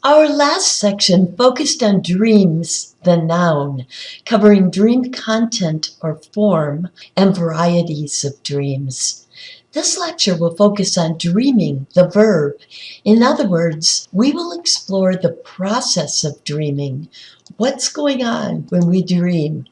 Our last section focused on dreams, the noun, covering dream content or form and varieties of dreams. This lecture will focus on dreaming, the verb. In other words, we will explore the process of dreaming. What's going on when we dream?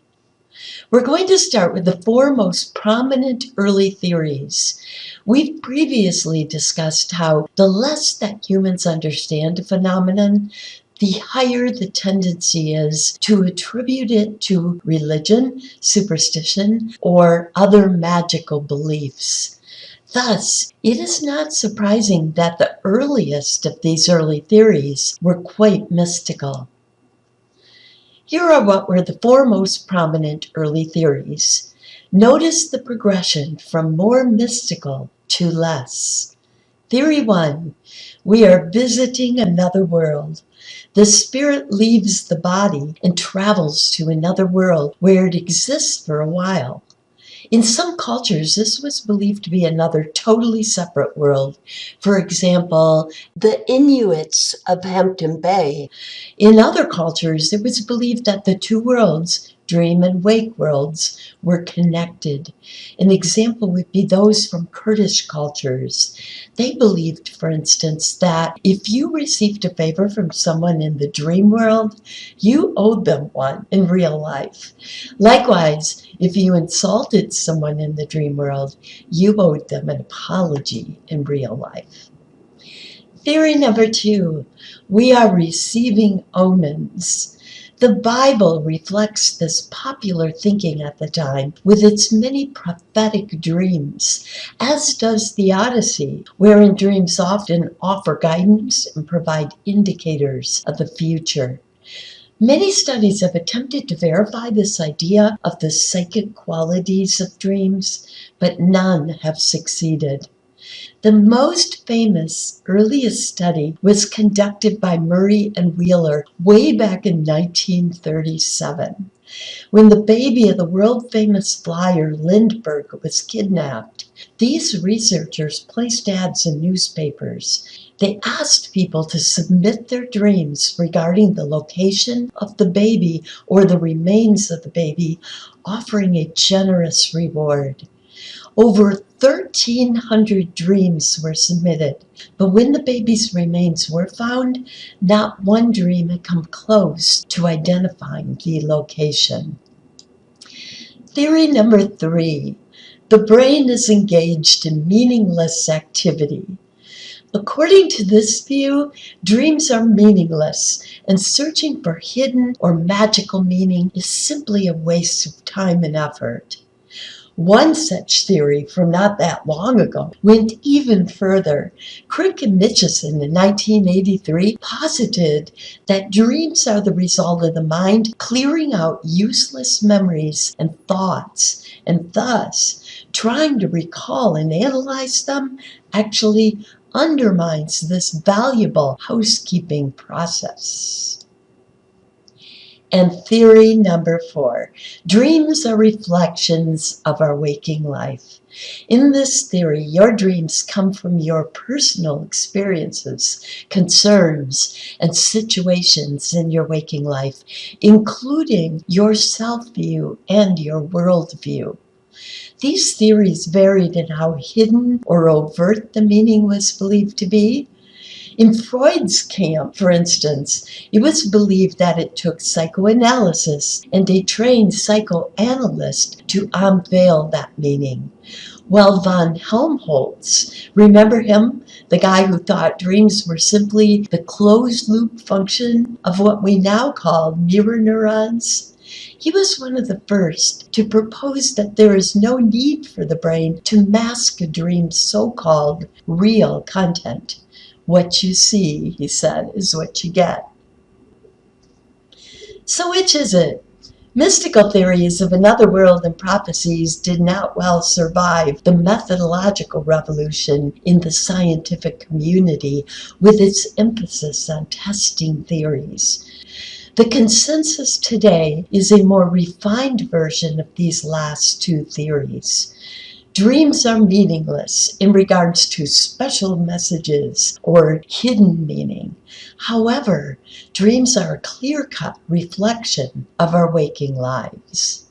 We're going to start with the four most prominent early theories. We've previously discussed how the less that humans understand a phenomenon, the higher the tendency is to attribute it to religion, superstition, or other magical beliefs. Thus, it is not surprising that the earliest of these early theories were quite mystical. Here are what were the four most prominent early theories. Notice the progression from more mystical to less. Theory 1, we are visiting another world. The spirit leaves the body and travels to another world where it exists for a while. In some cultures, this was believed to be another totally separate world. For example, the Inuits of Hampton Bay. In other cultures, it was believed that the two worlds, dream and wake worlds, were connected. An example would be those from Kurdish cultures. They believed, for instance, that if you received a favor from someone in the dream world, you owed them one in real life. Likewise, if you insulted someone in the dream world, you owed them an apology in real life. Theory number 2, we are receiving omens. The Bible reflects this popular thinking at the time with its many prophetic dreams, as does the Odyssey, wherein dreams often offer guidance and provide indicators of the future. Many studies have attempted to verify this idea of the psychic qualities of dreams, but none have succeeded. The most famous earliest study was conducted by Murray and Wheeler way back in 1937, when the baby of the world-famous flyer Lindbergh was kidnapped. These researchers placed ads in newspapers. They asked people to submit their dreams regarding the location of the baby or the remains of the baby, offering a generous reward. Over 1,300 dreams were submitted, but when the baby's remains were found, not one dream had come close to identifying the location. Theory number 3, the brain is engaged in meaningless activity. According to this view, dreams are meaningless, and searching for hidden or magical meaning is simply a waste of time and effort. One such theory from not that long ago went even further. Crick and Mitchison in 1983 posited that dreams are the result of the mind clearing out useless memories and thoughts, and thus trying to recall and analyze them actually undermines this valuable housekeeping process. And theory number 4, dreams are reflections of our waking life. In this theory, your dreams come from your personal experiences, concerns, and situations in your waking life, including your self-view and your worldview. These theories varied in how hidden or overt the meaning was believed to be. In Freud's camp, for instance, it was believed that it took psychoanalysis and a trained psychoanalyst to unveil that meaning. While von Helmholtz, remember him, the guy who thought dreams were simply the closed-loop function of what we now call mirror neurons? He was one of the first to propose that there is no need for the brain to mask a dream's so-called real content. What you see, he said, is what you get. So which is it? Mystical theories of another world and prophecies did not well survive the methodological revolution in the scientific community with its emphasis on testing theories. The consensus today is a more refined version of these last two theories. Dreams are meaningless in regards to special messages or hidden meaning. However, dreams are a clear-cut reflection of our waking lives.